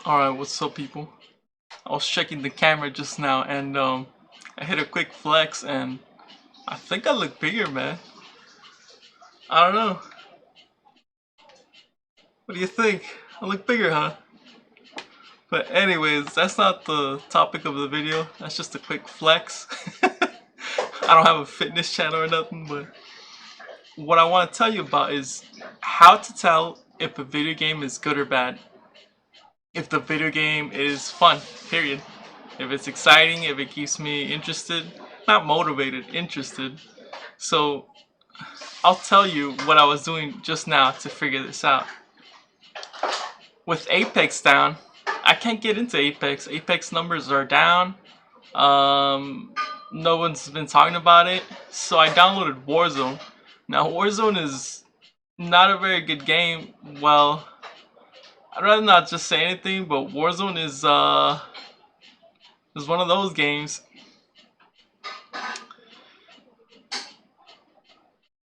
Alright, what's up, people? I was checking the camera just now and I hit a quick flex and I think I look bigger, man. I don't know. What do you think? I look bigger, huh? But anyways, that's not the topic of the video. That's just a quick flex. I don't have a fitness channel or nothing, but what I want to tell you about is how to tell if a video game is good or bad. If the video game is fun, period. If it's exciting, if it keeps me interested, not motivated, interested. So I'll tell you what I was doing just now to figure this out. With Apex down, I can't get into Apex. Apex numbers are down. No one's been talking about it. So I downloaded Warzone. Now Warzone is not a very good game. Well, I'd rather not just say anything, but Warzone is one of those games.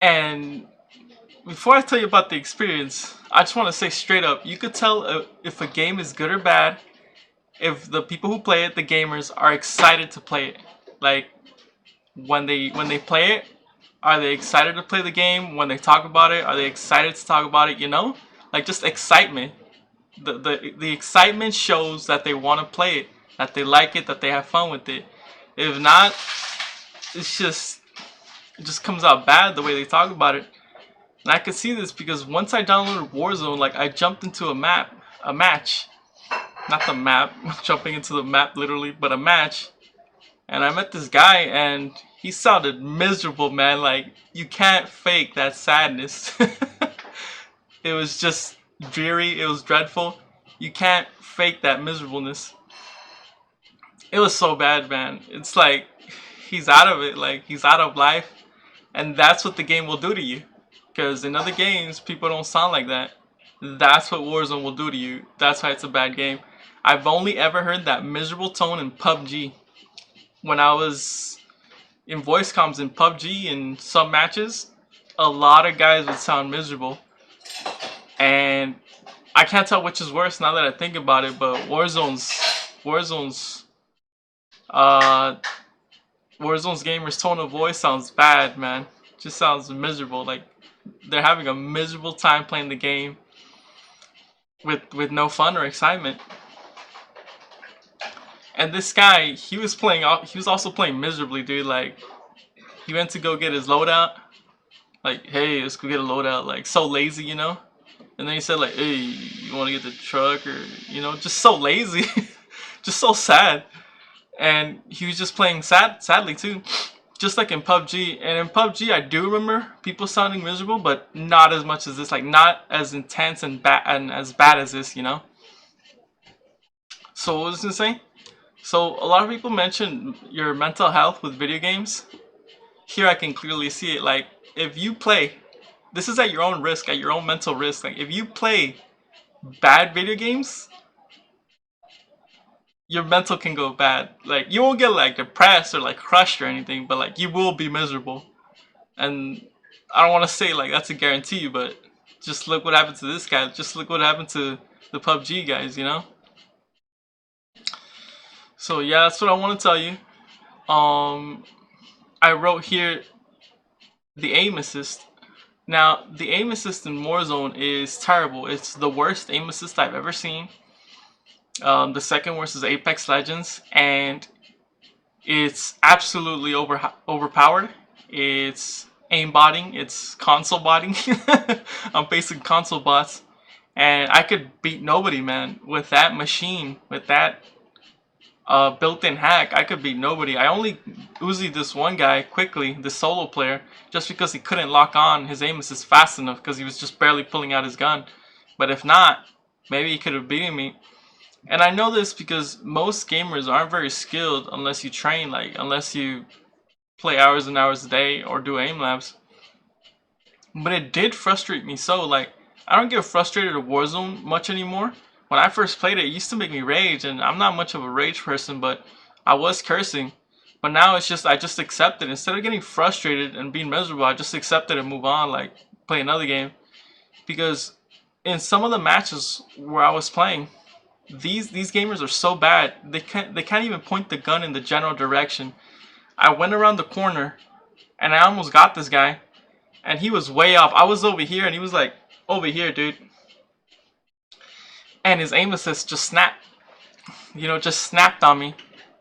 And before I tell you about the experience, I just want to say straight up, you could tell if a game is good or bad if the people who play it, the gamers, are excited to play it. Like when they play it, are they excited to play the game? When they talk about it, are they excited to talk about it? You know, like just excitement. The excitement shows that they want to play it, that they like it, that they have fun with it. If not, it's just it just comes out bad the way they talk about it. And I could see this because once I downloaded Warzone, like I jumped into a match, not the map, jumping into the map literally, but a match. And I met this guy and he sounded miserable, man. Like you can't fake that sadness. It was just dreary, it was dreadful. You can't fake that miserableness. It was so bad, man. It's like he's out of it, like he's out of life. And that's what the game will do to you. Because in other games, people don't sound like that. That's what Warzone will do to you. That's why it's a bad game. I've only ever heard that miserable tone in PUBG. When I was in voice comms in PUBG in some matches, a lot of guys would sound miserable. And I can't tell which is worse now that I think about it, but uh, Warzone's gamer's tone of voice sounds bad, man. Just sounds miserable. Like they're having a miserable time playing the game with no fun or excitement. And this guy, he was also playing miserably, dude. Like he went to go get his loadout. Like, hey, let's go get a loadout. Like so lazy, you know. And then he said like, hey, you want to get the truck or just so lazy, just so sad. And he was just playing sadly too, just like in PUBG. And in PUBG, I do remember people sounding miserable, but not as much as this. Like not as intense and as bad as this, you know. So what was I saying? So a lot of people mention your mental health with video games. Here I can clearly see it. Like if you play, this is at your own risk, at your own mental risk. Like if you play bad video games, your mental can go bad. Like you won't get like depressed or like crushed or anything, but like you will be miserable. And I don't want to say like that's a guarantee, but just look what happened to this guy. Just look what happened to the PUBG guys, you know? So yeah, that's what I want to tell you. I wrote here the aim assist. Now, the aim assist in Warzone is terrible. It's the worst aim assist I've ever seen. The second worst is Apex Legends, and it's absolutely overpowered. It's aimbotting, it's console botting. I'm facing console bots, and I could beat nobody, man. With that machine, with that built-in hack, I could beat nobody. I only Uzi'd this one guy quickly, this solo player, just because he couldn't lock on his aim assist fast enough because he was just barely pulling out his gun. But if not, maybe he could have beaten me. And I know this because most gamers aren't very skilled unless you train, like unless you play hours and hours a day or do aim labs. But it did frustrate me so. Like I don't get frustrated at Warzone much anymore. When I first played it, it used to make me rage, and I'm not much of a rage person, but I was cursing. But now it's just I just accept it. Instead of getting frustrated and being miserable, I just accept it and move on, like play another game. Because in some of the matches where I was playing, These gamers are so bad. They can't even point the gun in the general direction. I went around the corner and I almost got this guy, and he was way off. I was over here and he was like over here, dude. And his aim assist just snapped. Just snapped on me,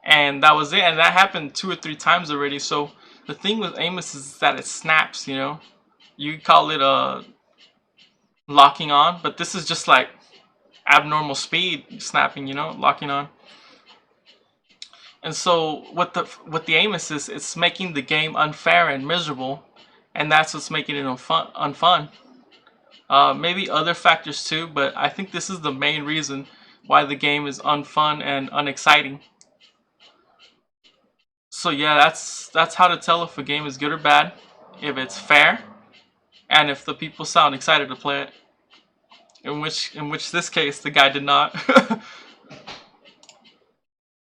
and that was it. And that happened 2 or 3 times already. So the thing with aim assist is that it snaps. You call it locking on, but this is just like abnormal speed snapping. Locking on. And so with the aim assist, it's making the game unfair and miserable, and that's what's making it unfun. Maybe other factors too, but I think this is the main reason why the game is unfun and unexciting. So yeah, that's how to tell if a game is good or bad, if it's fair, and if the people sound excited to play it. In which this case the guy did not.